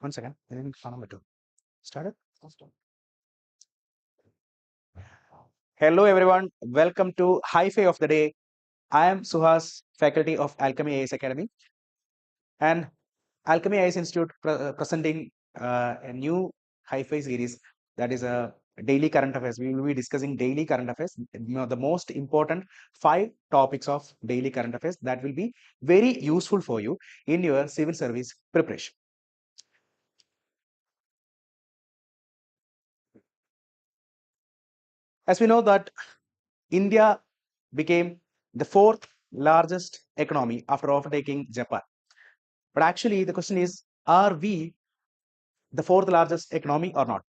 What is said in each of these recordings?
One second. Started. Hello everyone. Welcome to Hi-Fi of the Day. I am Suhas, faculty of Alchemy IAS Academy, and Alchemy IAS Institute presenting a new Hi-Fi series that is a daily current affairs. We will be discussing daily current affairs, the most important 5 topics of daily current affairs that will be very useful for you in your civil service preparation. As we know that India became the 4th largest economy after overtaking Japan. But actually, the question is, are we the 4th largest economy or not?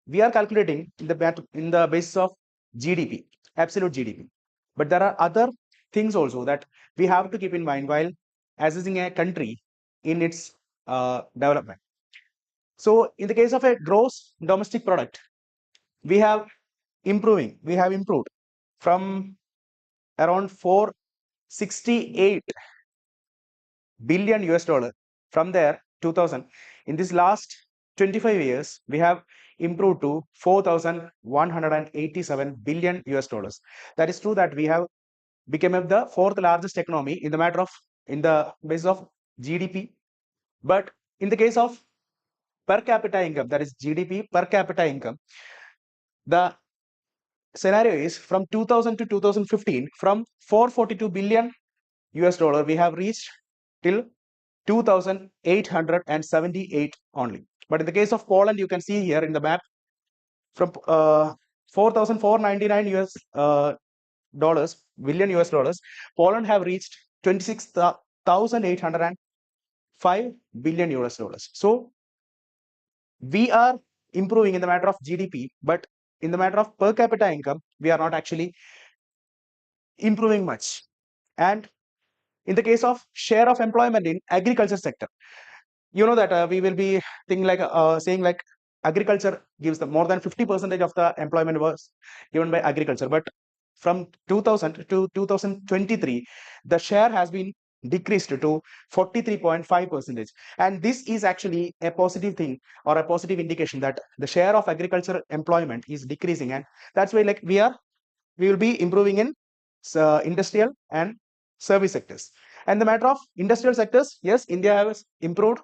We are calculating in the basis of GDP, absolute GDP. But there are other things also that we have to keep in mind while assessing a country in its development. So, in the case of a gross domestic product, we have improved from around 468 billion US dollar. From there, 2000. In this last 25 years, we have improved to 4,187 billion US dollars. That is true that we have become the 4th largest economy in the basis of GDP. But in the case of per capita income, that is GDP per capita income, the scenario is from 2000 to 2015, from 442 billion US dollar, we have reached till 2,878 only. But in the case of Poland, you can see here in the map, from 4,499 billion US dollars, Poland have reached 26,805 billion US dollars. So we are improving in the matter of GDP, but in the matter of per capita income, we are not actually improving much. And in the case of share of employment in agriculture sector, you know that we will be thinking like saying like agriculture gives the more than 50% of the employment was given by agriculture. But from 2000 to 2023, the share has been decreased to 43.5%. And this is actually a positive thing or a positive indication that the share of agriculture employment is decreasing. And that's why like we will be improving in industrial and service sectors. And the matter of industrial sectors, yes, India has improved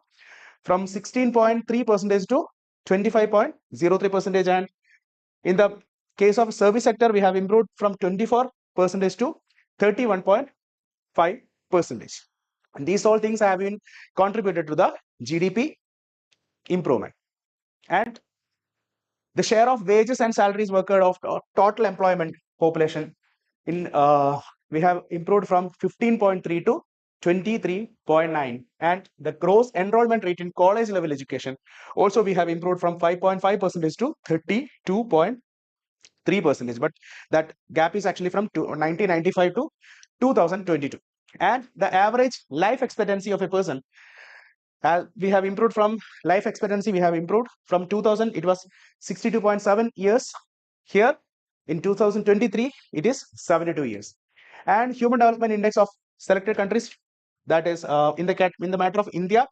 from 16.3% to 25.03%. And in the case of service sector, we have improved from 24% to 31.5%. And these all things have been contributed to the GDP improvement. And the share of wages and salaries worked of total employment population in we have improved from 15.3 to 23.9. And the gross enrollment rate in college level education also we have improved from 5.5% to 32.3%. But that gap is actually from 1995 to 2022. And the average life expectancy of a person, we have improved from life expectancy, we have improved from 2000, it was 62.7 years. Here in 2023, it is 72 years. And human development index of selected countries, that is in the matter of India,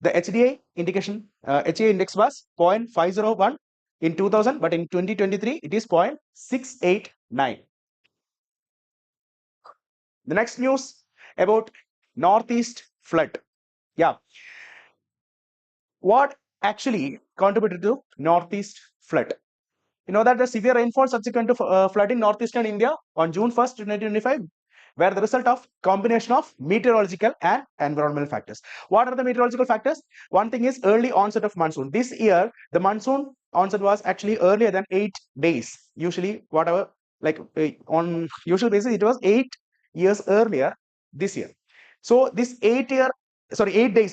the HDI HDI index was 0.501 in 2000, but in 2023 it is 0.689. The next news about Northeast flood. Yeah, what actually contributed to Northeast flood? You know that the severe rainfall subsequent to flood in northeastern India on June 1st, 2025 were the result of combination of meteorological and environmental factors. What are the meteorological factors? One thing is early onset of monsoon. This year, the monsoon onset was actually earlier than 8 days. Usually, on usual basis, it was 8 years earlier this year. So this 8 days. 8 days.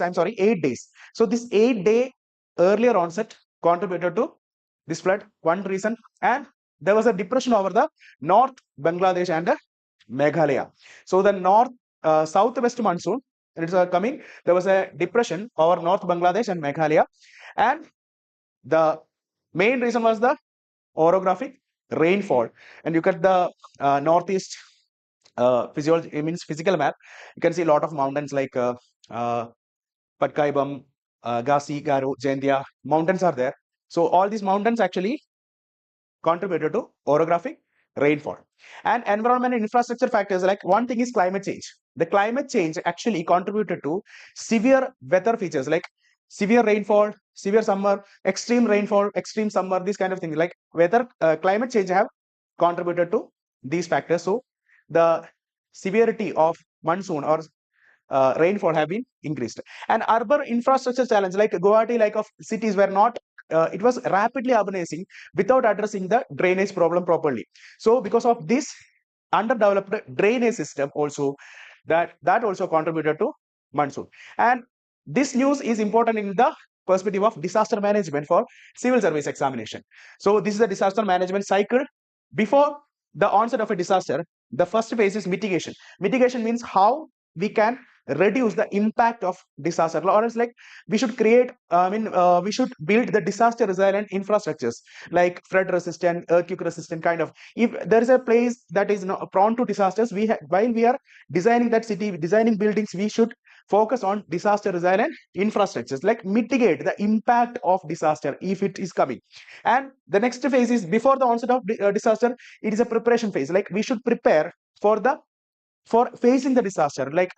So this 8-day earlier onset contributed to this flood, one reason. And there was a depression over the North Bangladesh and Meghalaya. So the southwest monsoon, and it's coming, there was a depression over North Bangladesh and Meghalaya. And the main reason was the orographic rainfall. And you get the northeast physical map. You can see a lot of mountains like Patkaibam, Gasi, Garo, Jaintia, mountains are there. So all these mountains actually contributed to orographic rainfall. And environment and infrastructure factors, like one thing is climate change. The climate change actually contributed to severe weather features like severe rainfall, severe summer, extreme rainfall, extreme summer, these kind of things. Like weather, climate change have contributed to these factors. So the severity of monsoon or rainfall have been increased. And urban infrastructure challenge, like Guwahati, like of cities were not, it was rapidly urbanizing without addressing the drainage problem properly. So because of this underdeveloped drainage system also, that also contributed to monsoon. And this news is important in the perspective of disaster management for civil service examination. So this is the disaster management cycle. Before the onset of a disaster, the first phase is mitigation. Mitigation means how we can reduce the impact of disaster, or else like we should create, we should build the disaster resilient infrastructures like flood resistant, earthquake resistant kind of. If there is a place that is prone to disasters, while we are designing that city, designing buildings, we should focus on disaster resilient infrastructures, like mitigate the impact of disaster if it is coming. And the next phase is before the onset of disaster, it is a preparation phase, like we should prepare for facing the disaster, like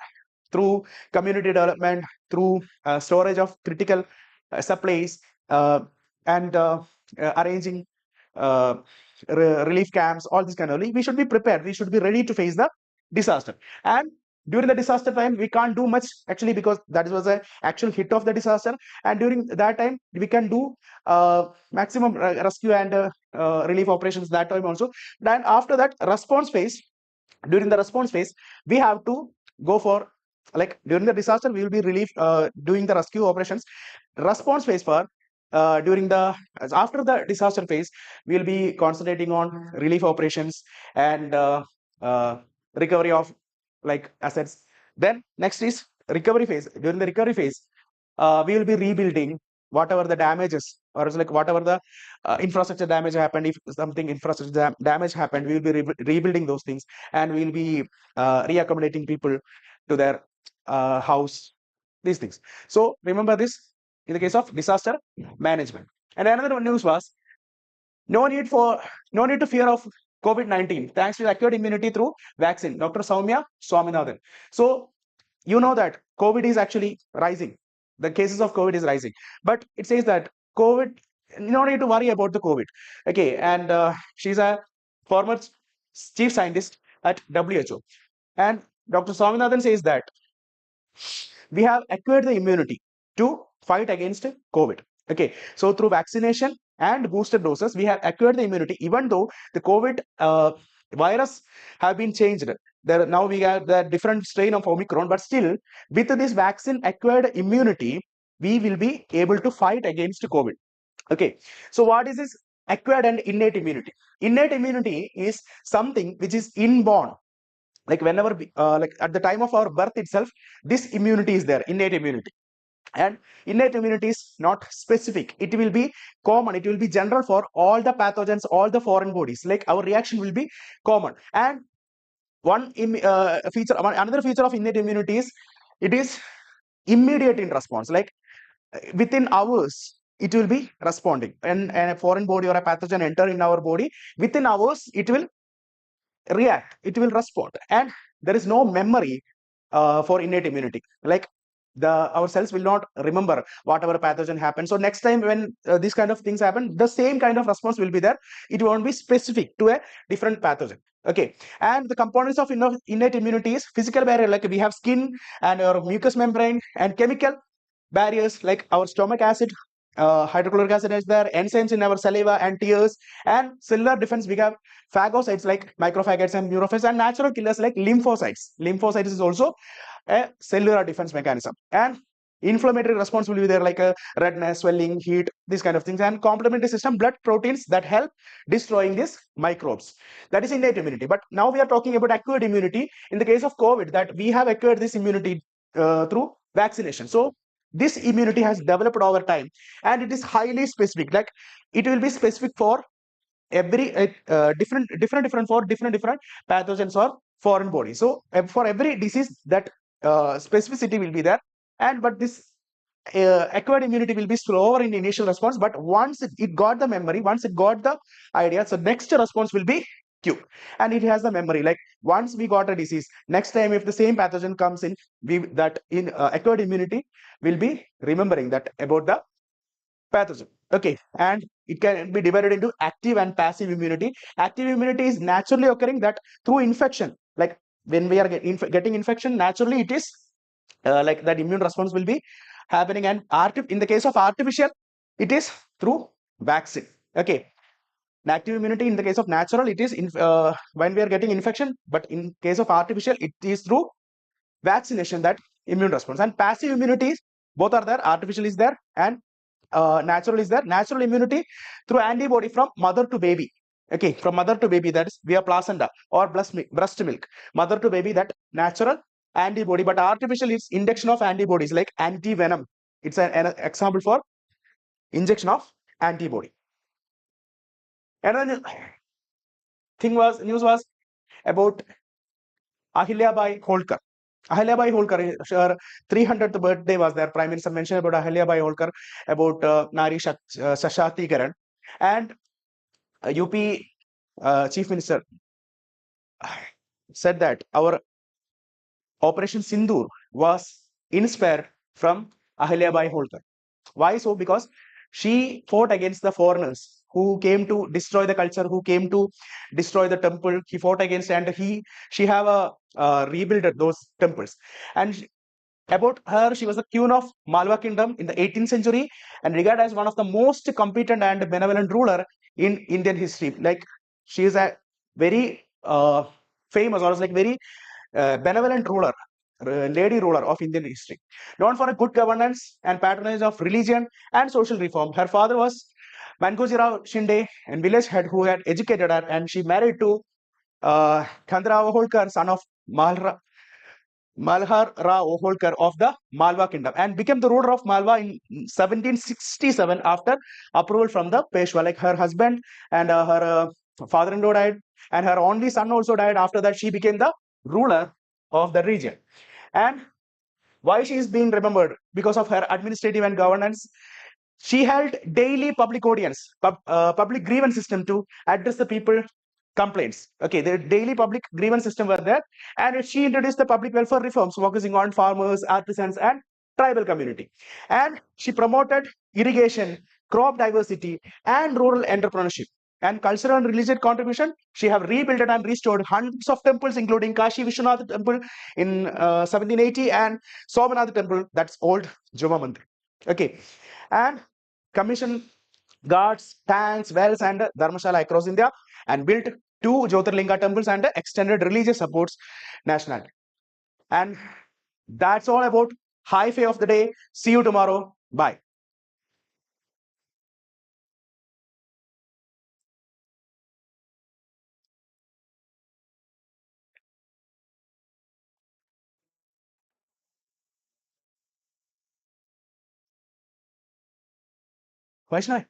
through community development, through storage of critical supplies, and arranging uh, relief camps, all this kind of. We should be prepared. We should be ready to face the disaster. And during the disaster time, we can't do much actually, because that was the actual hit of the disaster. And during that time, we can do maximum rescue and relief operations that time also. Then after that response phase, during the response phase, we have to go for, like during the disaster we will be relief doing the rescue operations. Response phase for during the after the disaster phase, we will be concentrating on relief operations and recovery of like assets. Then next is recovery phase. During the recovery phase, we will be rebuilding whatever the damages, or it's like whatever the infrastructure damage happened. If something infrastructure damage happened, we will be rebuilding those things, and we will be reaccommodating people to their house, these things. So remember this in the case of disaster management. And another news was no need to fear of COVID-19 thanks to acquired immunity through vaccine. Dr. Soumya Swaminathan. So you know that COVID is actually rising. The cases of COVID is rising, but it says that COVID, no need to worry about the COVID. Okay, and she's a former chief scientist at WHO, and Dr. Swaminathan says that we have acquired the immunity to fight against COVID. Okay, so through vaccination and booster doses, we have acquired the immunity, even though the COVID virus have been changed. There now we have the different strain of Omicron, but still with this vaccine acquired immunity, we will be able to fight against COVID. Okay, so what is this acquired and innate immunity? Innate immunity is something which is inborn, like whenever like at the time of our birth itself, this immunity is there, innate immunity. And innate immunity is not specific, it will be common, it will be general for all the pathogens, all the foreign bodies, like our reaction will be common. And another feature of innate immunity is it is immediate in response, like within hours it will be responding. And a foreign body or a pathogen enter in our body, within hours it will react, it will respond. And there is no memory for innate immunity, like our cells will not remember whatever pathogen happened. So next time when these kind of things happen, the same kind of response will be there, it won't be specific to a different pathogen. Okay, and the components of innate immunity is physical barrier, like we have skin and our mucous membrane, and chemical barriers like our stomach acid, hydrochloric acid is there, enzymes in our saliva and tears. And cellular defense, we have phagocytes like macrophages and neutrophils, and natural killers like lymphocytes. Lymphocytes is also a cellular defense mechanism. And inflammatory response will be there, like redness, swelling, heat, these kind of things. And complementary system, blood proteins that help destroying these microbes. That is innate immunity. But now we are talking about acquired immunity. In the case of COVID, that we have acquired this immunity through vaccination. So this immunity has developed over time, and it is highly specific, like it will be specific for every different for different pathogens or foreign bodies. So for every disease, that specificity will be there. And but this acquired immunity will be slower in initial response, but once it got the memory, once it got the idea, so next response will be Q, and it has the memory. Like once we got a disease, next time if the same pathogen comes in, acquired immunity will be remembering that about the pathogen. Okay, and it can be divided into active and passive immunity. Active immunity is naturally occurring that through infection, like when we are getting infection, naturally it is like that immune response will be happening. And in the case of artificial, it is through vaccine. Okay, active immunity in the case of natural, it is when we are getting infection, but in case of artificial, it is through vaccination that immune response. And passive immunity, both are there. Artificial is there and natural is there. Natural immunity through antibody from mother to baby. Okay, from mother to baby, that is via placenta or breast milk. Mother to baby, that natural antibody. But artificial is induction of antibodies like anti-venom. It's an example for injection of antibody. Another news was about Ahilyabai Holkar. Ahilyabai Holkar, her 300th birthday was there. Prime Minister mentioned about Ahilyabai Holkar, about Nari Sashaktikiran, and UP Chief Minister said that our Operation Sindoor was inspired from Ahilyabai Holkar. Why so? Because she fought against the foreigners who came to destroy the culture, who came to destroy the temple. He fought against, and she have rebuilt those temples. And about her, she was the queen of Malwa kingdom in the 18th century and regarded as one of the most competent and benevolent ruler in Indian history. Like she is a very famous, or like very benevolent ruler, lady ruler of Indian history, known for a good governance and patronage of religion and social reform. Her father was Mankojirao Shinde, and village head who had educated her, and she married to Khandrao Holkar, son of Malhar Rao Holkar of the Malwa kingdom, and became the ruler of Malwa in 1767 after approval from the Peshwa. Like her husband and her father-in-law died, and her only son also died. After that, she became the ruler of the region. And why she is being remembered? Because of her administrative and governance. She held daily public audience, public grievance system to address the people complaints. Okay, the daily public grievance system were there, and she introduced the public welfare reforms focusing on farmers, artisans, and tribal community. And she promoted irrigation, crop diversity, and rural entrepreneurship. And cultural and religious contribution, she have rebuilt and restored hundreds of temples, including Kashi Vishwanath temple in 1780 and Somanath temple, that's old Juma Mandir. Okay, and commission guards, tanks, wells, and dharmashala across India, and built 2 Jyotirlinga temples and extended religious supports nationally. And that's all about Hi-Fi of the day. See you tomorrow. Bye. Vaishnavi.